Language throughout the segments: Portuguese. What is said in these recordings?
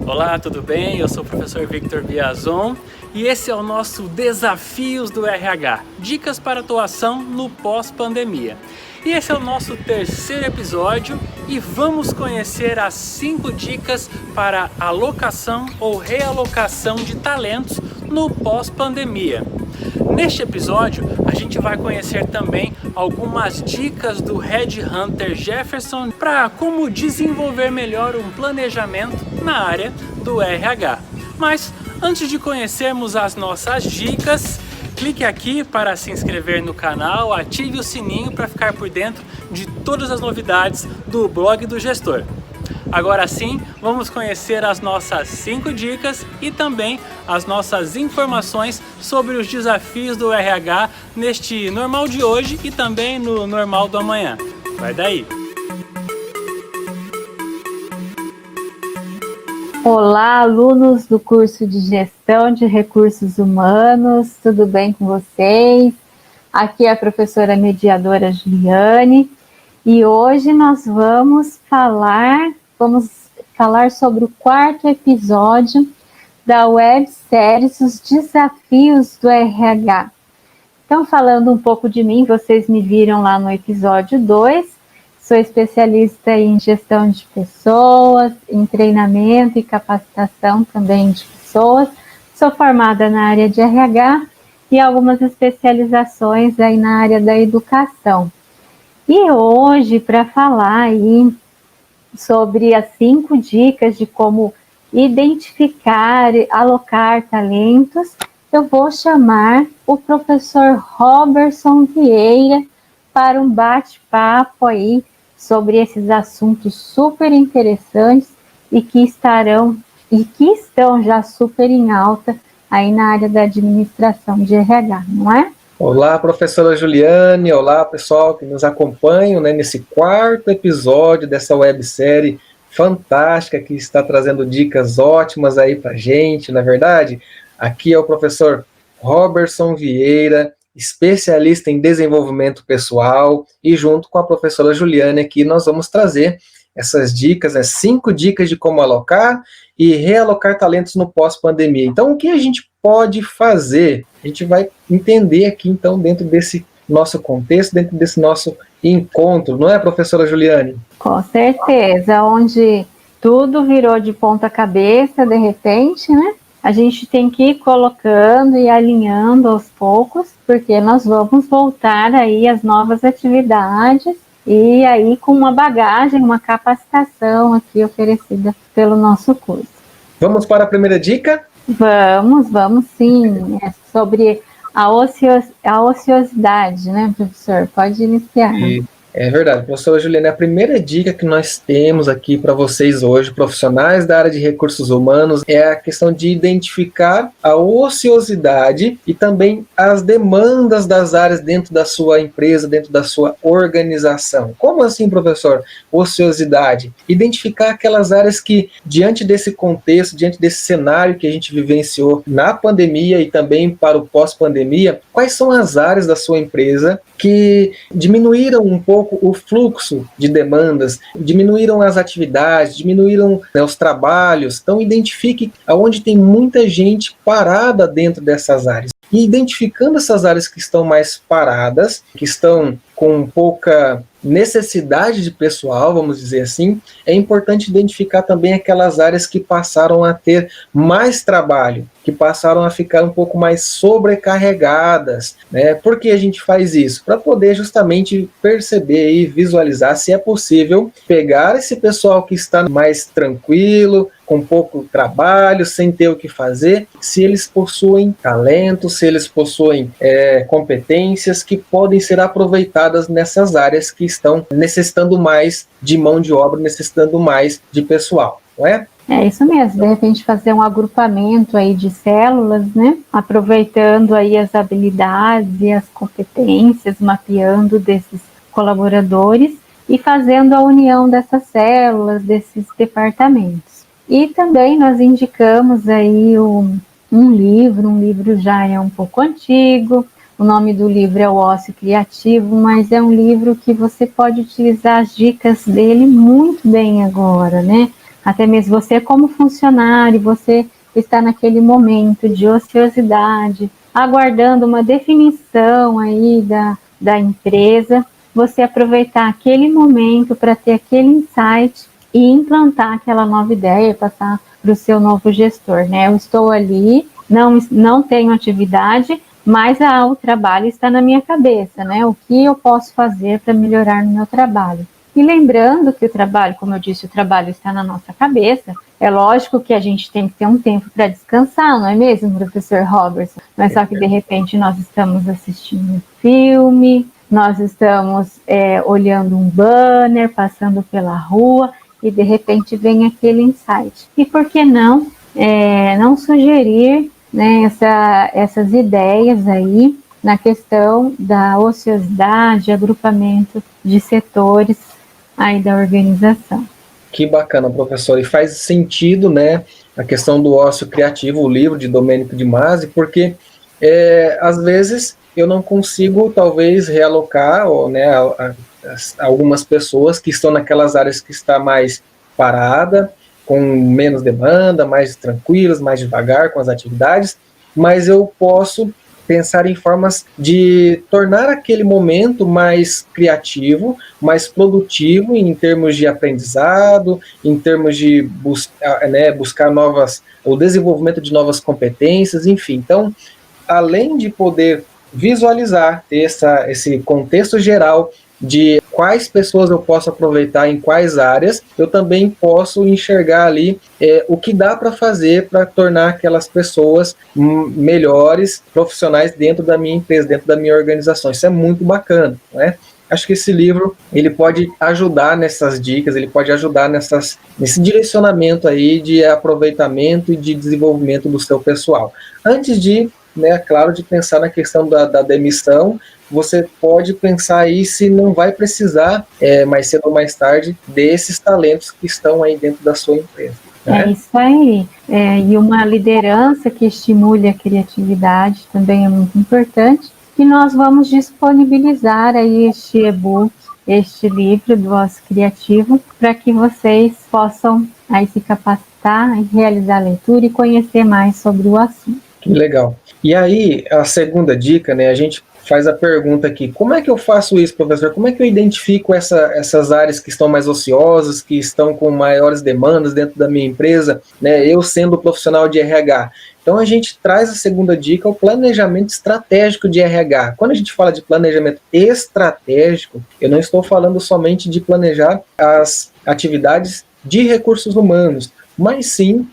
Olá, tudo bem? Eu sou o professor Victor Biazon e esse é o nosso Desafios do RH, dicas para atuação no pós-pandemia. E esse é o nosso terceiro episódio e vamos conhecer as 5 dicas para alocação ou realocação de talentos no pós-pandemia. Neste episódio, a gente vai conhecer também algumas dicas do Headhunter Jefferson para como desenvolver melhor um planejamento na área do RH. Mas antes de conhecermos as nossas dicas, clique aqui para se inscrever no canal, ative o sininho para ficar por dentro de todas as novidades do blog do gestor. Agora sim, vamos conhecer as nossas 5 dicas e também as nossas informações sobre os desafios do RH neste normal de hoje e também no normal do amanhã. Vai daí! Olá, alunos do curso de Gestão de Recursos Humanos, tudo bem com vocês? Aqui é a professora mediadora Juliane e hoje nós vamos falar sobre o 4º episódio da websérie Os Desafios do RH. Então, falando um pouco de mim, vocês me viram lá no episódio 2, sou especialista em gestão de pessoas, em treinamento e capacitação também de pessoas, sou formada na área de RH e algumas especializações aí na área da educação. E hoje, para falar aí sobre as 5 dicas de como identificar e alocar talentos, eu vou chamar o professor Roberson Vieira para um bate-papo aí sobre esses assuntos super interessantes e que estão já super em alta aí na área da administração de RH, não é? Olá, professora Juliane, olá pessoal que nos acompanham nesse 4º episódio dessa websérie fantástica que está trazendo dicas ótimas aí pra gente, na verdade. Aqui é o professor Roberson Vieira, especialista em desenvolvimento pessoal, e junto com a professora Juliane aqui nós vamos trazer essas dicas, 5 dicas de como alocar e realocar talentos no pós-pandemia. Então, o que a gente pode fazer? A gente vai entender aqui, então, dentro desse nosso contexto, dentro desse nosso encontro, não é, professora Juliane? Com certeza, onde tudo virou de ponta cabeça, de repente, né? A gente tem que ir colocando e alinhando aos poucos, porque nós vamos voltar aí às novas atividades e aí com uma bagagem, uma capacitação aqui oferecida pelo nosso curso. Vamos para a primeira dica? Vamos sim, é sobre a ociosidade, né, professor? Pode iniciar. É verdade, professora Juliana, a primeira dica que nós temos aqui para vocês hoje, profissionais da área de recursos humanos, é a questão de identificar a ociosidade e também as demandas das áreas dentro da sua empresa, dentro da sua organização. Como assim, professor? Ociosidade. Identificar aquelas áreas que, diante desse contexto, diante desse cenário que a gente vivenciou na pandemia e também para o pós-pandemia, quais são as áreas da sua empresa que diminuíram um pouco o fluxo de demandas, diminuíram as atividades, diminuíram os trabalhos. Então, identifique aonde tem muita gente parada dentro dessas áreas. E identificando essas áreas que estão mais paradas, que estão com pouca necessidade de pessoal, vamos dizer assim, é importante identificar também aquelas áreas que passaram a ter mais trabalho, que passaram a ficar um pouco mais sobrecarregadas, né? Por que a gente faz isso? Para poder justamente perceber e visualizar se é possível pegar esse pessoal que está mais tranquilo, com pouco trabalho, sem ter o que fazer, se eles possuem talentos, se eles possuem competências que podem ser aproveitadas nessas áreas que estão necessitando mais de mão de obra, necessitando mais de pessoal, não é? É isso mesmo, de repente fazer um agrupamento aí de células, né? Aproveitando aí as habilidades e as competências, mapeando desses colaboradores e fazendo a união dessas células, desses departamentos. E também nós indicamos aí um livro já é um pouco antigo, o nome do livro é O Ócio Criativo, mas é um livro que você pode utilizar as dicas dele muito bem agora, né? até mesmo você como funcionário, você está naquele momento de ociosidade, aguardando uma definição aí da empresa, você aproveitar aquele momento para ter aquele insight e implantar aquela nova ideia, passar para o seu novo gestor, né? Eu estou ali, não tenho atividade, mas o trabalho está na minha cabeça, né? O que eu posso fazer para melhorar no meu trabalho? E lembrando que o trabalho, como eu disse, o trabalho está na nossa cabeça, é lógico que a gente tem que ter um tempo para descansar, não é mesmo, professor Robertson? Mas só que, de repente, nós estamos assistindo um filme, nós estamos olhando um banner, passando pela rua, e, de repente, vem aquele insight. E por que não sugerir, né, essas ideias aí na questão da ociosidade, agrupamento de setores aí da organização. Que bacana, professor. E faz sentido, né, a questão do ócio criativo, o livro de Domênico de Masi, porque às vezes eu não consigo, talvez, realocar algumas pessoas que estão naquelas áreas que está mais parada, com menos demanda, mais tranquilas, mais devagar com as atividades, mas eu posso pensar em formas de tornar aquele momento mais criativo, mais produtivo em termos de aprendizado, em termos de buscar o desenvolvimento de novas competências, enfim. Então, além de poder visualizar, ter esse contexto geral de quais pessoas eu posso aproveitar em quais áreas, eu também posso enxergar ali o que dá para fazer para tornar aquelas pessoas melhores profissionais dentro da minha empresa, dentro da minha organização. Isso é muito bacana, né? Acho que esse livro ele pode ajudar nessas dicas, ele pode ajudar nesse direcionamento aí de aproveitamento e de desenvolvimento do seu pessoal. Antes de, claro, de pensar na questão da demissão, você pode pensar aí se não vai precisar, mais cedo ou mais tarde, desses talentos que estão aí dentro da sua empresa. Né? É isso aí. E uma liderança que estimule a criatividade também é muito importante. E nós vamos disponibilizar aí este e-book, este livro do Ócio Criativo, para que vocês possam aí se capacitar e realizar a leitura e conhecer mais sobre o assunto. Que legal. E aí, a segunda dica, né, a gente faz a pergunta aqui, como é que eu faço isso, professor? Como é que eu identifico essas áreas que estão mais ociosas, que estão com maiores demandas dentro da minha empresa, né, eu sendo profissional de RH? Então a gente traz a segunda dica, o planejamento estratégico de RH. Quando a gente fala de planejamento estratégico, eu não estou falando somente de planejar as atividades de recursos humanos, mas sim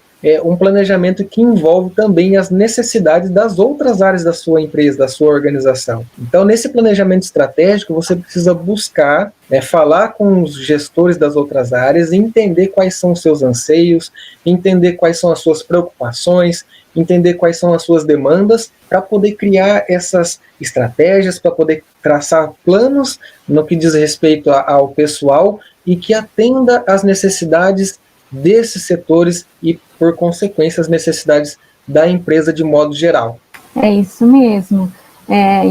um planejamento que envolve também as necessidades das outras áreas da sua empresa, da sua organização. Então, nesse planejamento estratégico, você precisa buscar, falar com os gestores das outras áreas, entender quais são os seus anseios, entender quais são as suas preocupações, entender quais são as suas demandas, para poder criar essas estratégias, para poder traçar planos no que diz respeito ao pessoal e que atenda às necessidades desses setores e, por consequência, as necessidades da empresa de modo geral. É isso mesmo.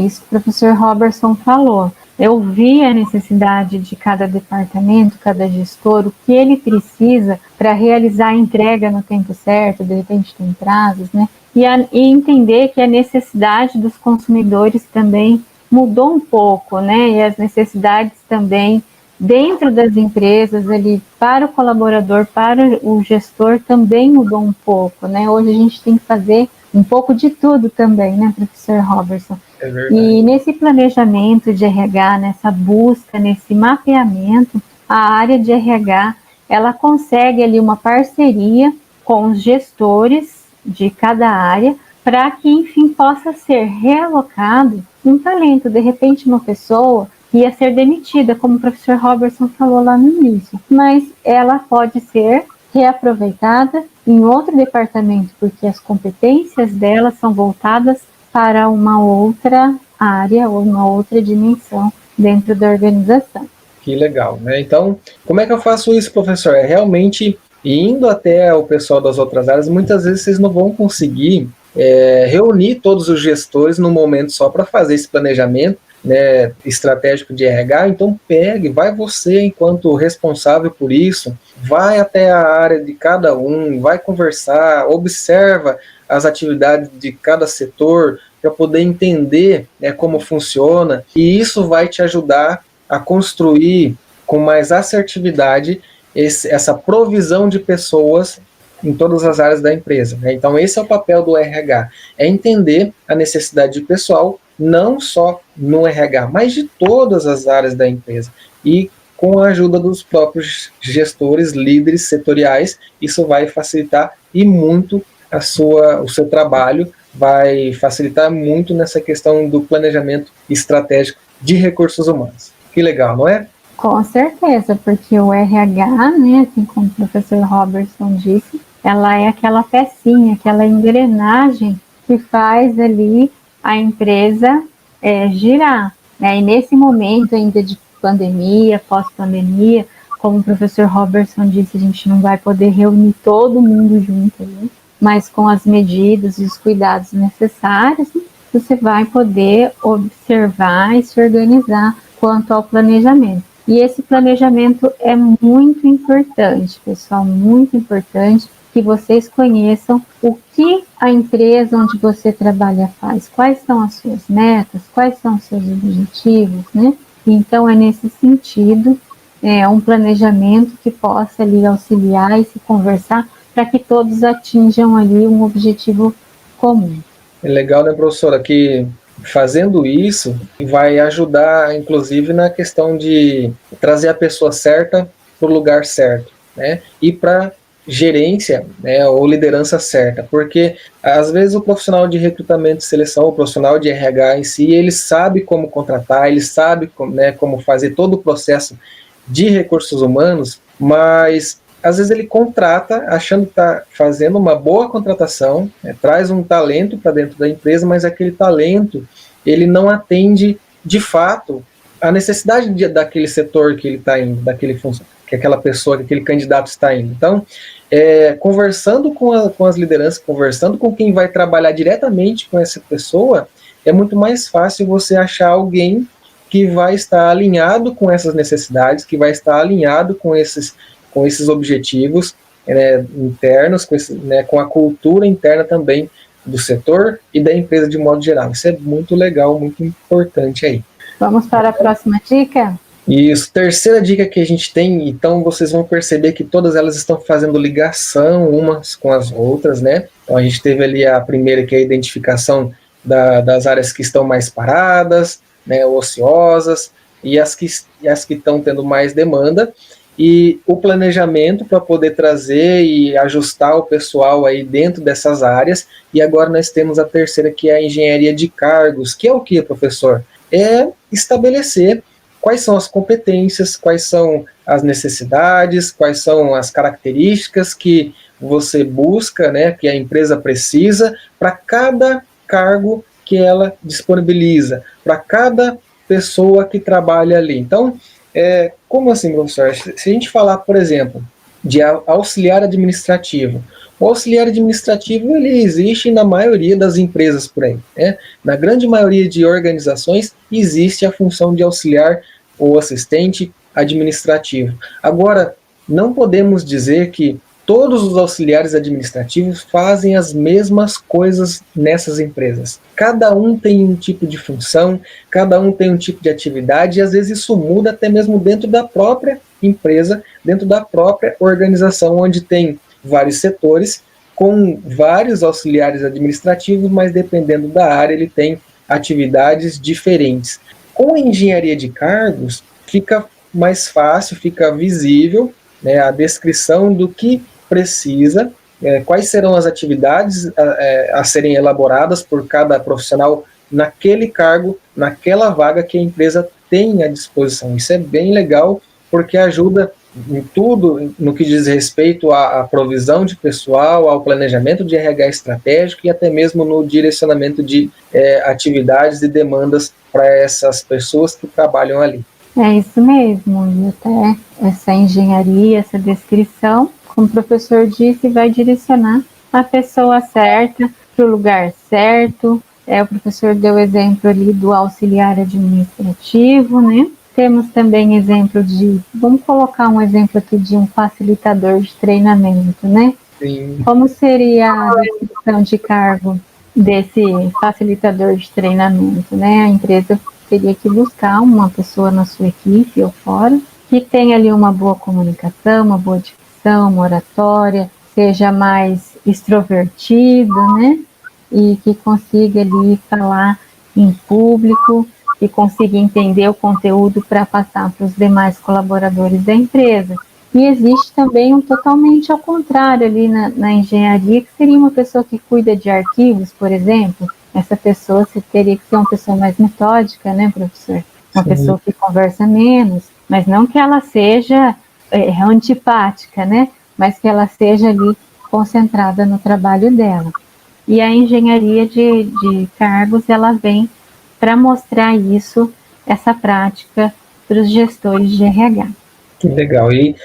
Isso que o professor Robertson falou. Eu vi a necessidade de cada departamento, cada gestor, o que ele precisa para realizar a entrega no tempo certo, de repente tem prazos, né? E entender que a necessidade dos consumidores também mudou um pouco, né? E as necessidades também dentro das empresas, ali, para o colaborador, para o gestor, também mudou um pouco, né? Hoje a gente tem que fazer um pouco de tudo também, né, professor Robertson? É verdade. E nesse planejamento de RH, nessa busca, nesse mapeamento, a área de RH, ela consegue ali uma parceria com os gestores de cada área, para que, enfim, possa ser realocado um talento, de repente uma pessoa ia ser demitida, como o professor Robertson falou lá no início, mas ela pode ser reaproveitada em outro departamento, porque as competências dela são voltadas para uma outra área ou uma outra dimensão dentro da organização. Que legal, né? Então, como é que eu faço isso, professor? É realmente indo até o pessoal das outras áreas, muitas vezes vocês não vão conseguir reunir todos os gestores num momento só para fazer esse planejamento. né, estratégico de RH, então pegue, vai você enquanto responsável por isso, vai até a área de cada um, vai conversar, observa as atividades de cada setor para poder entender, né, como funciona, e isso vai te ajudar a construir com mais assertividade essa provisão de pessoas em todas as áreas da empresa, né? Então esse é o papel do RH, é entender a necessidade pessoal, não só no RH, mas de todas as áreas da empresa. E com a ajuda dos próprios gestores, líderes setoriais, isso vai facilitar e muito o seu trabalho, vai facilitar muito nessa questão do planejamento estratégico de recursos humanos. Que legal, não é? Com certeza, porque o RH, né, assim como o professor Robertson disse, ela é aquela pecinha, aquela engrenagem que faz ali a empresa girar, né? E nesse momento ainda de pandemia, pós-pandemia, como o professor Robertson disse, a gente não vai poder reunir todo mundo junto ali, mas com as medidas e os cuidados necessários, você vai poder observar e se organizar quanto ao planejamento. E esse planejamento é muito importante, pessoal, muito importante que vocês conheçam o que a empresa onde você trabalha faz, quais são as suas metas, quais são os seus objetivos, né? Então, é nesse sentido, um planejamento que possa ali auxiliar e se conversar para que todos atinjam ali um objetivo comum. É legal, né, professora, que fazendo isso vai ajudar, inclusive, na questão de trazer a pessoa certa para o lugar certo, né? E para gerência, né, ou liderança certa, porque às vezes o profissional de recrutamento e seleção, o profissional de RH em si, ele sabe como contratar, ele sabe como fazer todo o processo de recursos humanos, mas às vezes ele contrata achando que está fazendo uma boa contratação, né, traz um talento para dentro da empresa, mas aquele talento ele não atende de fato a necessidade daquele setor que ele está indo, que aquela pessoa, que aquele candidato está indo. Então, conversando com as lideranças, conversando com quem vai trabalhar diretamente com essa pessoa, é muito mais fácil você achar alguém que vai estar alinhado com essas necessidades, que vai estar alinhado com esses objetivos internos, com a cultura interna também do setor e da empresa de modo geral. Isso é muito legal, muito importante aí. Vamos para a próxima dica? Isso, terceira dica que a gente tem, então vocês vão perceber que todas elas estão fazendo ligação umas com as outras, né? Então a gente teve ali a primeira, que é a identificação das áreas que estão mais paradas, né, ociosas, e as que estão tendo mais demanda, e o planejamento para poder trazer e ajustar o pessoal aí dentro dessas áreas. E agora nós temos a terceira, que é a engenharia de cargos, que é o que, professor? É estabelecer quais são as competências, quais são as necessidades, quais são as características que você busca, né, que a empresa precisa para cada cargo que ela disponibiliza, para cada pessoa que trabalha ali. Então, como assim, professor? Se a gente falar, por exemplo, de auxiliar administrativo, o auxiliar administrativo ele existe na maioria das empresas por aí, né? Na grande maioria de organizações existe a função de auxiliar ou assistente administrativo. Agora, não podemos dizer que todos os auxiliares administrativos fazem as mesmas coisas nessas empresas. Cada um tem um tipo de função, cada um tem um tipo de atividade, e às vezes isso muda até mesmo dentro da própria empresa, dentro da própria organização, onde tem vários setores, com vários auxiliares administrativos, mas dependendo da área ele tem atividades diferentes. Com a engenharia de cargos, fica mais fácil, fica visível, né, a descrição do que precisa, quais serão as atividades a serem elaboradas por cada profissional naquele cargo, naquela vaga que a empresa tem à disposição. Isso é bem legal, porque ajuda em tudo no que diz respeito à provisão de pessoal, ao planejamento de RH estratégico e até mesmo no direcionamento de atividades e demandas para essas pessoas que trabalham ali. É isso mesmo, e até essa engenharia, essa descrição, como o professor disse, vai direcionar a pessoa certa para o lugar certo, O professor deu exemplo ali do auxiliar administrativo, né? Temos também exemplo vamos colocar um exemplo aqui de um facilitador de treinamento, né? Sim. Como seria a descrição de cargo desse facilitador de treinamento, né? A empresa teria que buscar uma pessoa na sua equipe ou fora, que tenha ali uma boa comunicação, uma boa dicção, uma oratória, seja mais extrovertido, né? E que consiga ali falar em público, que consiga entender o conteúdo para passar para os demais colaboradores da empresa. E existe também um totalmente ao contrário ali na engenharia, que seria uma pessoa que cuida de arquivos, por exemplo. Essa pessoa teria que ser uma pessoa mais metódica, né, professor? Uma Sim. pessoa que conversa menos, mas não que ela seja antipática, né? Mas que ela seja ali concentrada no trabalho dela. E a engenharia de cargos, ela vem para mostrar isso, essa prática para os gestores de RH. Que legal. E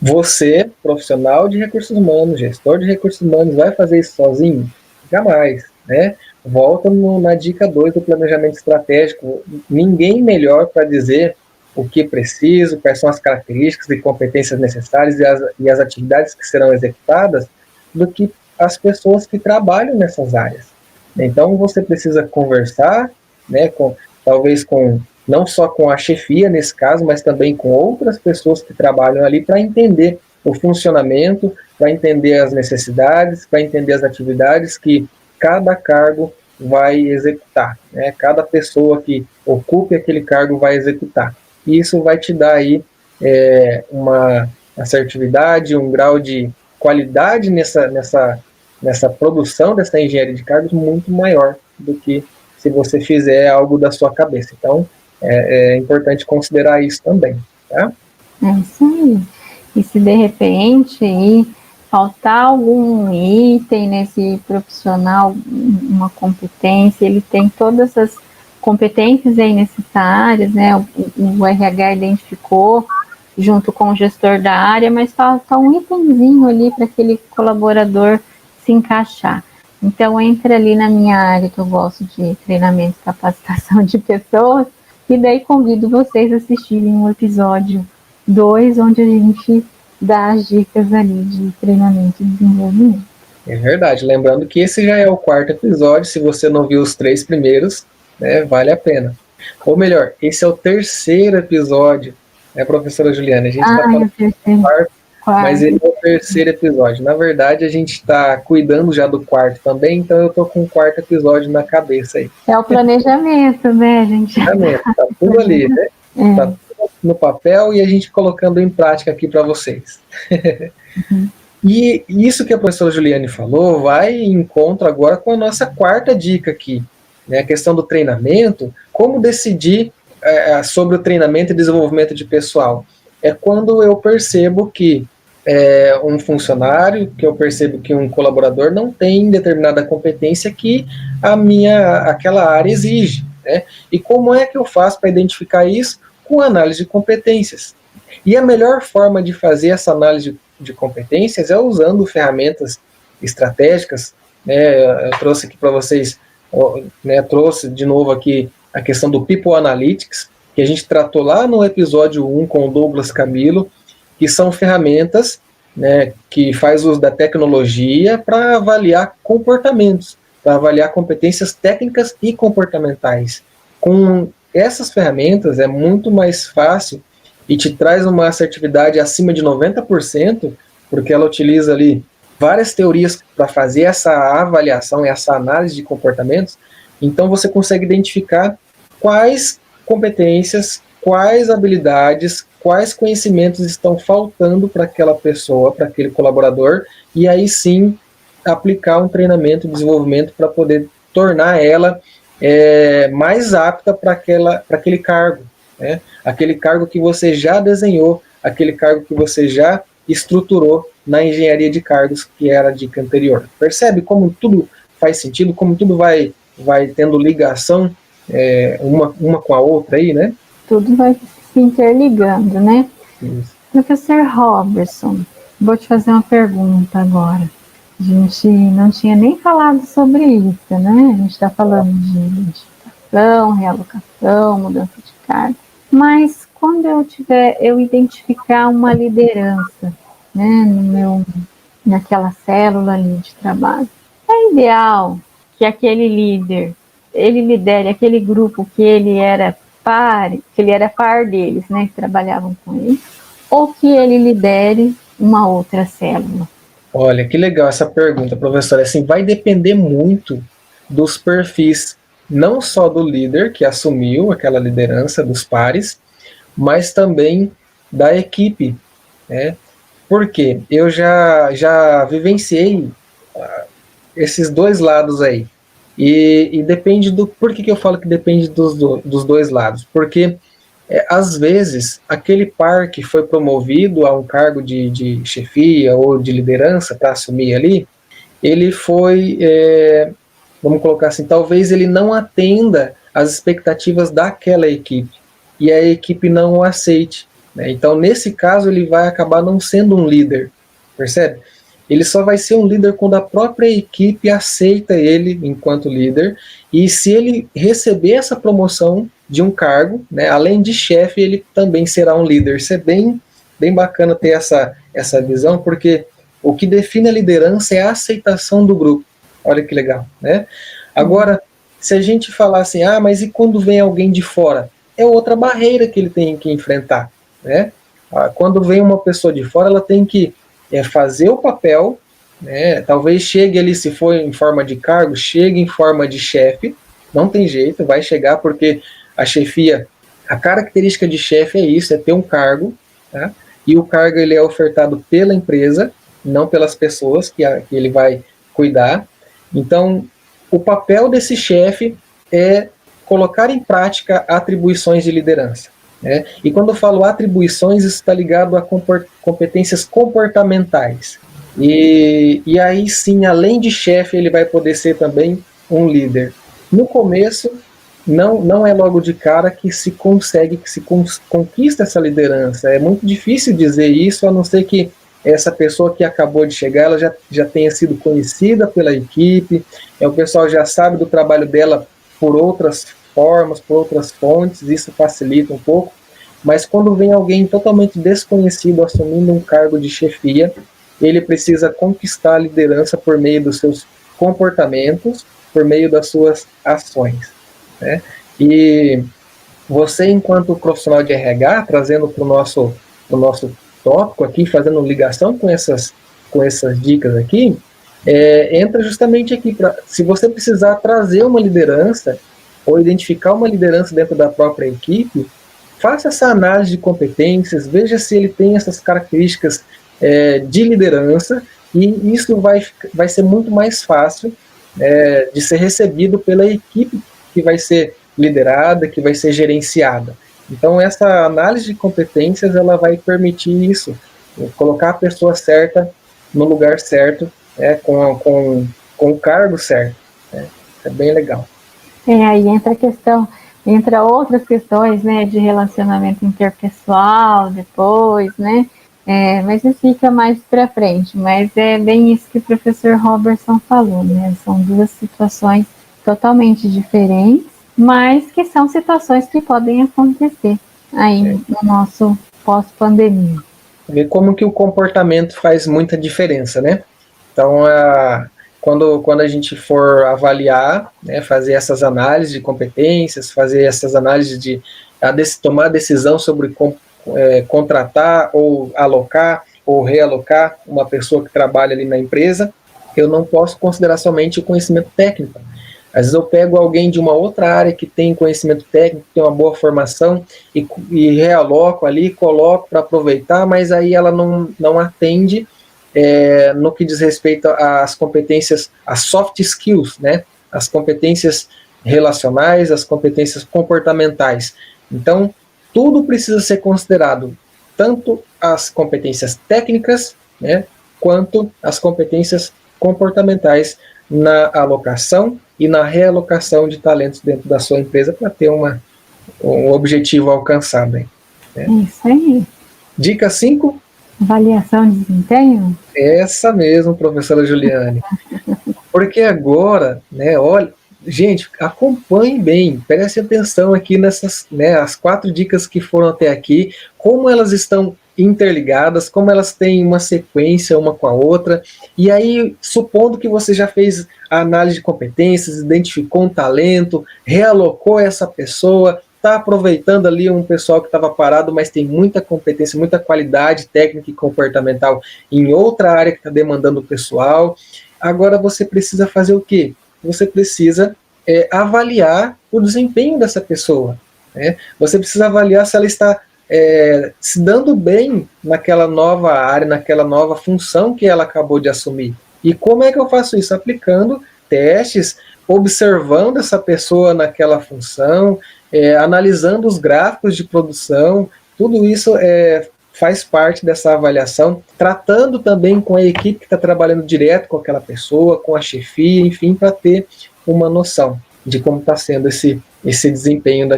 você, profissional de recursos humanos, gestor de recursos humanos, vai fazer isso sozinho? Jamais, né? Volta na dica 2 do planejamento estratégico. Ninguém melhor para dizer o que preciso, quais são as características e competências necessárias e as atividades que serão executadas do que as pessoas que trabalham nessas áreas. Então, você precisa conversar, né, talvez não só com a chefia nesse caso, mas também com outras pessoas que trabalham ali para entender o funcionamento, para entender as necessidades, para entender as atividades que cada cargo vai executar, né? Cada pessoa que ocupe aquele cargo vai executar. E isso vai te dar aí uma assertividade, um grau de qualidade nessa produção dessa engenharia de cargos muito maior do que se você fizer algo da sua cabeça. Então, é importante considerar isso também, tá? É isso aí. E se de repente faltar algum item nesse profissional, uma competência, ele tem todas as competências aí necessárias, né? O RH identificou junto com o gestor da área, mas falta um itemzinho ali para aquele colaborador se encaixar. Então, entra ali na minha área, que eu gosto de treinamento e capacitação de pessoas, e daí convido vocês a assistirem o episódio 2, onde a gente dá as dicas ali de treinamento e desenvolvimento. É verdade, lembrando que esse já é o 4º episódio, se você não viu os 3 primeiros, né, vale a pena. Ou melhor, esse é o 3º episódio, né, professora Juliana? A gente está falando do 4º, mas ele é o 3º episódio. Na verdade, a gente está cuidando já do 4º também, então eu estou com o 4º episódio na cabeça aí. É o planejamento, né, gente? Planejamento, tá tudo ali, né? Tá tudo no papel e a gente colocando em prática aqui para vocês. Uhum. E isso que a professora Juliane falou vai em encontro agora com a nossa 4ª dica aqui, né? A questão do treinamento, como decidir sobre o treinamento e desenvolvimento de pessoal. É quando eu percebo que um funcionário, que eu percebo que um colaborador não tem determinada competência que aquela área exige, né? E como é que eu faço para identificar isso? Com análise de competências. E a melhor forma de fazer essa análise de competências é usando ferramentas estratégicas, né? Eu trouxe aqui para vocês, né, trouxe de novo aqui a questão do People Analytics, que a gente tratou lá no episódio 1 com o Douglas Camilo, que são ferramentas, né, que faz uso da tecnologia para avaliar comportamentos, para avaliar competências técnicas e comportamentais. Com essas ferramentas é muito mais fácil e te traz uma assertividade acima de 90%, porque ela utiliza ali várias teorias para fazer essa avaliação e essa análise de comportamentos. Então você consegue identificar quais competências, quais habilidades, quais conhecimentos estão faltando para aquela pessoa, para aquele colaborador, e aí sim aplicar um treinamento, desenvolvimento para poder tornar ela mais apta para aquele cargo, né? Aquele cargo que você já desenhou, aquele cargo que você já estruturou na engenharia de cargos, que era a dica anterior. Percebe como tudo faz sentido, como tudo vai tendo ligação uma com a outra aí, né? Tudo vai se interligando, né? Isso. Professor Robertson, vou te fazer uma pergunta agora. A gente não tinha nem falado sobre isso, né? A gente está falando de identificação, realocação, mudança de cargo. Mas quando eu identificar uma liderança, né, naquela célula ali de trabalho, é ideal que aquele líder, ele lidere aquele grupo que ele era par deles, né, que trabalhavam com ele, ou que ele lidere uma outra célula. Olha, que legal essa pergunta, professora. Assim, vai depender muito dos perfis, não só do líder que assumiu aquela liderança dos pares, mas também da equipe, né? Porque eu já vivenciei esses dois lados aí. E depende do... Por que eu falo que depende dos dois lados? Porque, às vezes, aquele par que foi promovido a um cargo de chefia ou de liderança para assumir ali, ele foi, vamos colocar assim, talvez ele não atenda às expectativas daquela equipe, e a equipe não o aceite, né? Então, nesse caso, ele vai acabar não sendo um líder, percebe? Ele só vai ser um líder quando a própria equipe aceita ele enquanto líder, e se ele receber essa promoção de um cargo, né, além de chefe, ele também será um líder. Isso é bem bacana ter essa visão, porque o que define a liderança é a aceitação do grupo. Olha que legal, né? Agora, se a gente falar assim, mas e quando vem alguém de fora? É outra barreira que ele tem que enfrentar, né? Quando vem uma pessoa de fora, ela tem que fazer o papel, né? Talvez chegue ali, se for em forma de cargo, chegue em forma de chefe, não tem jeito, vai chegar, porque a chefia, a característica de chefe é isso, é ter um cargo, tá? E o cargo ele é ofertado pela empresa, não pelas pessoas que ele vai cuidar. Então, o papel desse chefe é colocar em prática atribuições de liderança, né? E quando eu falo atribuições, isso está ligado a competências comportamentais. E aí sim, além de chefe, ele vai poder ser também um líder. No começo, não é logo de cara que se conquista essa liderança. É muito difícil dizer isso, a não ser que essa pessoa que acabou de chegar, ela já tenha sido conhecida pela equipe, o pessoal já sabe do trabalho dela por outras formas, por outras fontes, isso facilita um pouco, mas quando vem alguém totalmente desconhecido assumindo um cargo de chefia, ele precisa conquistar a liderança por meio dos seus comportamentos, por meio das suas ações, né? E você, enquanto profissional de RH, trazendo para o nosso tópico aqui, fazendo ligação com essas dicas aqui, entra justamente aqui, se você precisar trazer uma liderança, ou identificar uma liderança dentro da própria equipe, faça essa análise de competências, veja se ele tem essas características de liderança, e isso vai ser muito mais fácil de ser recebido pela equipe que vai ser liderada, que vai ser gerenciada. Então, essa análise de competências, ela vai permitir isso, colocar a pessoa certa no lugar certo, com o cargo certo. É bem legal. Aí entra outras questões, né, de relacionamento interpessoal depois, né, mas isso fica mais para frente, mas é bem isso que o professor Robertson falou, né, são duas situações totalmente diferentes, mas que são situações que podem acontecer aí no nosso pós-pandemia. Ver como que o comportamento faz muita diferença, né? Então, quando a gente for avaliar, né, fazer essas análises de competências, fazer essas análises de tomar a decisão sobre contratar ou alocar ou realocar uma pessoa que trabalha ali na empresa, eu não posso considerar somente o conhecimento técnico. Às vezes eu pego alguém de uma outra área que tem conhecimento técnico, tem uma boa formação e realoco ali, coloco para aproveitar, mas aí ela não atende no que diz respeito às competências, às soft skills, né? As competências relacionais, as competências comportamentais. Então, tudo precisa ser considerado, tanto as competências técnicas, né, quanto as competências comportamentais na alocação e na realocação de talentos dentro da sua empresa para ter um objetivo alcançado. Né? Isso aí. Dica 5? Avaliação de desempenho? Essa mesmo, professora Juliane. Porque agora, né, olha, gente, acompanhe bem, preste atenção aqui nessas, né, as 4 dicas que foram até aqui, como elas estão interligadas, como elas têm uma sequência uma com a outra, e aí, supondo que você já fez a análise de competências, identificou um talento, realocou essa pessoa, está aproveitando ali um pessoal que estava parado, mas tem muita competência, muita qualidade técnica e comportamental em outra área que está demandando o pessoal. Agora você precisa fazer o quê? Você precisa avaliar o desempenho dessa pessoa. Né? Você precisa avaliar se ela está se dando bem naquela nova área, naquela nova função que ela acabou de assumir. E como é que eu faço isso? Aplicando testes, observando essa pessoa naquela função, analisando os gráficos de produção, tudo isso faz parte dessa avaliação, tratando também com a equipe que está trabalhando direto com aquela pessoa, com a chefia, enfim, para ter uma noção de como está sendo esse desempenho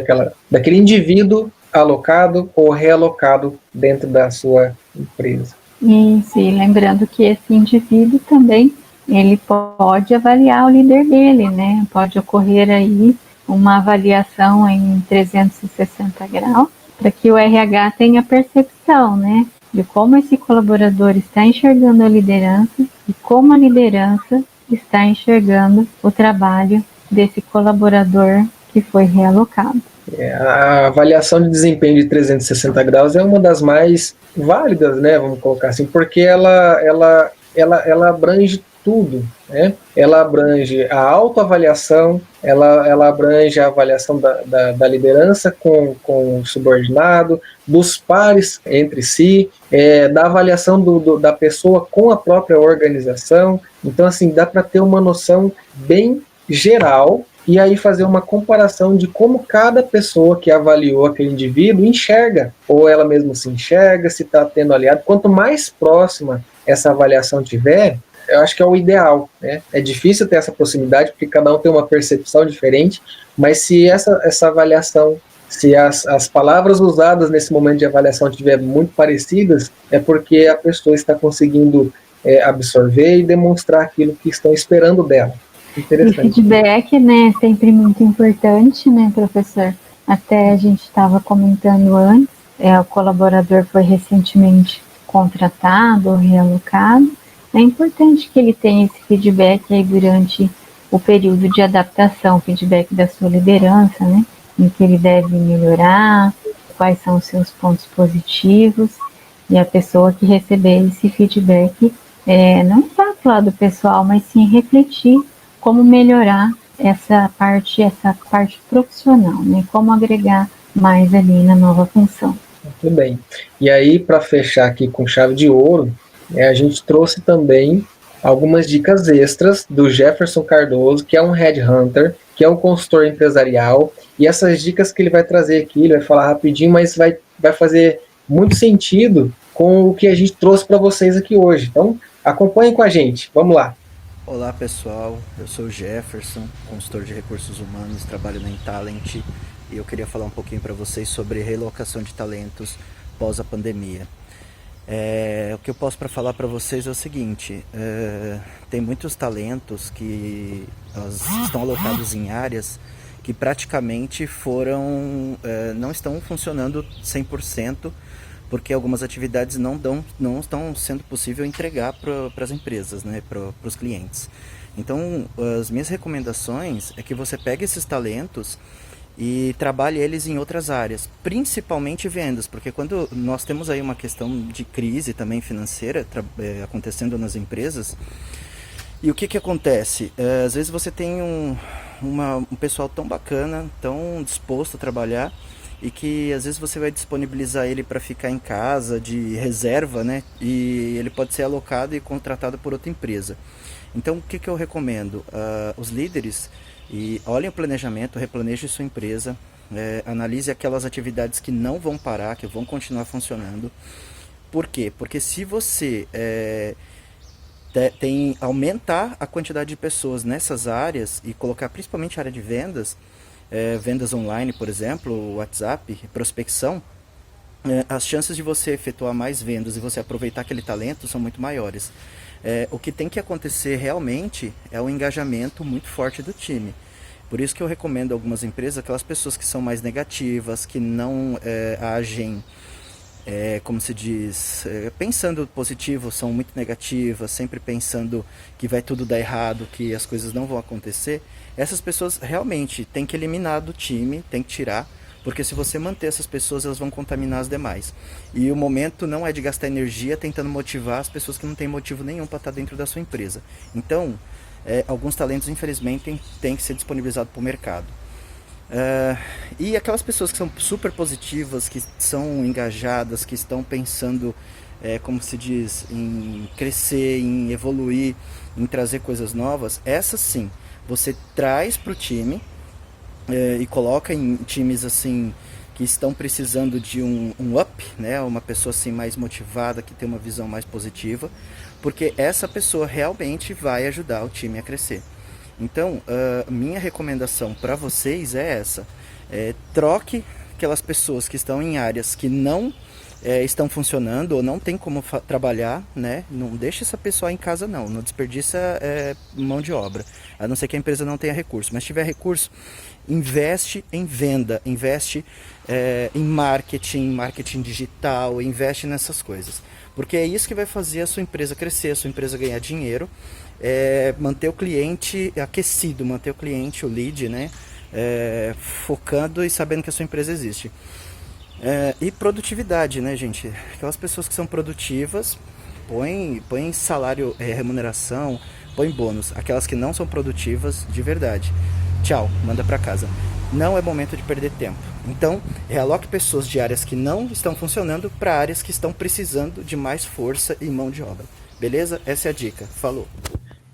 daquele indivíduo alocado ou realocado dentro da sua empresa. Isso, e lembrando que esse indivíduo também, ele pode avaliar o líder dele, né? Pode ocorrer aí uma avaliação em 360 graus, para que o RH tenha percepção, né, de como esse colaborador está enxergando a liderança e como a liderança está enxergando o trabalho desse colaborador que foi realocado. A avaliação de desempenho de 360 graus é uma das mais válidas, né, vamos colocar assim, porque ela abrange tudo, né? Ela abrange a autoavaliação, ela abrange a avaliação da liderança com o subordinado, dos pares entre si, da avaliação da pessoa com a própria organização. Então, assim, dá para ter uma noção bem geral e aí fazer uma comparação de como cada pessoa que avaliou aquele indivíduo enxerga, ou ela mesma se enxerga, se está tendo aliado. Quanto mais próxima essa avaliação tiver, eu acho que é o ideal, né? É difícil ter essa proximidade, porque cada um tem uma percepção diferente, mas se essa avaliação, se as palavras usadas nesse momento de avaliação estiverem muito parecidas, é porque a pessoa está conseguindo absorver e demonstrar aquilo que estão esperando dela. Interessante. O feedback, né, é sempre muito importante, né, professor? Até a gente estava comentando antes, o colaborador foi recentemente contratado ou realocado. É importante que ele tenha esse feedback aí durante o período de adaptação, feedback da sua liderança, né, em que ele deve melhorar, quais são os seus pontos positivos, e a pessoa que receber esse feedback não só do lado pessoal, mas sim refletir como melhorar essa parte profissional, né? Como agregar mais ali na nova função. Muito bem. E aí, para fechar aqui com chave de ouro, a gente trouxe também algumas dicas extras do Jefferson Cardoso, que é um headhunter, que é um consultor empresarial, e essas dicas que ele vai trazer aqui, ele vai falar rapidinho, mas vai fazer muito sentido com o que a gente trouxe para vocês aqui hoje. Então, acompanhem com a gente. Vamos lá. Olá pessoal, eu sou o Jefferson, consultor de recursos humanos, trabalho na Intalent e eu queria falar um pouquinho para vocês sobre relocação de talentos pós a pandemia. O que eu posso falar para vocês é o seguinte, tem muitos talentos que estão alocados em áreas que praticamente não estão funcionando 100%, porque algumas atividades não estão sendo possível entregar para as empresas, né, para os clientes. Então, as minhas recomendações é que você pegue esses talentos e trabalhe eles em outras áreas, principalmente vendas, porque quando nós temos aí uma questão de crise também financeira acontecendo nas empresas, e o que acontece? Às vezes você tem um pessoal tão bacana, tão disposto a trabalhar, e que às vezes você vai disponibilizar ele para ficar em casa de reserva, né? E ele pode ser alocado e contratado por outra empresa. Então, o que eu recomendo? Os líderes, olhem o planejamento, replaneje sua empresa, analise aquelas atividades que não vão parar, que vão continuar funcionando. Por quê? Porque se você aumentar a quantidade de pessoas nessas áreas e colocar principalmente a área de vendas, vendas online, por exemplo, WhatsApp, prospecção, as chances de você efetuar mais vendas e você aproveitar aquele talento são muito maiores. O que tem que acontecer realmente é o engajamento muito forte do time. Por isso que eu recomendo a algumas empresas, aquelas pessoas que são mais negativas, que não agem, como se diz, pensando positivo, são muito negativas, sempre pensando que vai tudo dar errado, que as coisas não vão acontecer. Essas pessoas realmente tem que eliminar do time, tem que tirar, porque se você manter essas pessoas, elas vão contaminar as demais. E o momento não é de gastar energia tentando motivar as pessoas que não têm motivo nenhum para estar dentro da sua empresa. Então, alguns talentos, infelizmente, têm que ser disponibilizados para o mercado. E aquelas pessoas que são super positivas, que são engajadas, que estão pensando, como se diz, em crescer, em evoluir, em trazer coisas novas, essas sim, você traz para o time, e coloca em times assim que estão precisando de um up, né? Uma pessoa assim mais motivada, que tem uma visão mais positiva, porque essa pessoa realmente vai ajudar o time a crescer. Então, minha recomendação para vocês é essa: troque aquelas pessoas que estão em áreas que não estão funcionando ou não tem como trabalhar, né? Não deixe essa pessoa em casa, não desperdiça mão de obra, a não ser que a empresa não tenha recurso. Mas se tiver recurso, investe em venda, investe em marketing digital, investe nessas coisas, porque é isso que vai fazer a sua empresa crescer, a sua empresa ganhar dinheiro, manter o cliente aquecido, manter o cliente, o lead, né? Focando e sabendo que a sua empresa existe. E produtividade, né, gente? Aquelas pessoas que são produtivas, põe salário, remuneração, põe bônus. Aquelas que não são produtivas, de verdade, tchau, manda pra casa. Não é momento de perder tempo. Então, realoque pessoas de áreas que não estão funcionando para áreas que estão precisando de mais força e mão de obra. Beleza? Essa é a dica. Falou!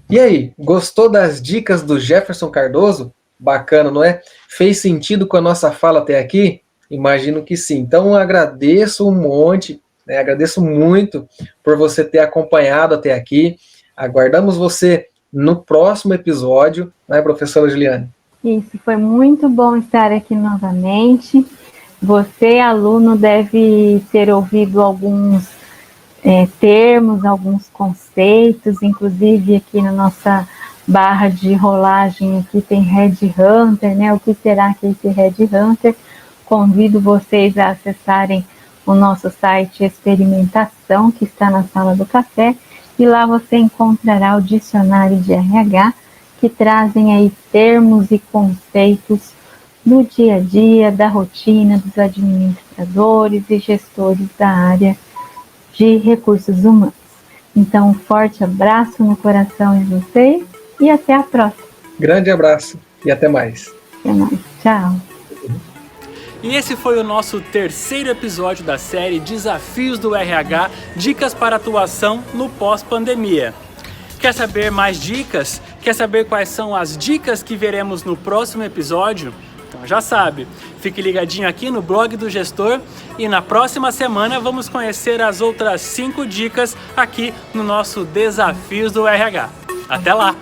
E aí, gostou das dicas do Jefferson Cardoso? Bacana, não é? Fez sentido com a nossa fala até aqui? Imagino que sim. Então, agradeço um monte, né? Agradeço muito por você ter acompanhado até aqui. Aguardamos você no próximo episódio, né, professora Juliane? Isso, foi muito bom estar aqui novamente. Você, aluno, deve ter ouvido alguns termos, alguns conceitos, inclusive aqui na nossa barra de rolagem aqui tem Headhunter, né? O que será que é esse Headhunter? Convido vocês a acessarem o nosso site Experimentação, que está na sala do café, e lá você encontrará o dicionário de RH, que trazem aí termos e conceitos do dia a dia, da rotina dos administradores e gestores da área de recursos humanos. Então, um forte abraço no coração de vocês e até a próxima. Grande abraço e até mais. Até mais. Tchau. E esse foi o nosso terceiro episódio da série Desafios do RH, Dicas para Atuação no Pós-Pandemia. Quer saber mais dicas? Quer saber quais são as dicas que veremos no próximo episódio? Então já sabe, fique ligadinho aqui no blog do gestor e na próxima semana vamos conhecer as outras 5 dicas aqui no nosso Desafios do RH. Até lá!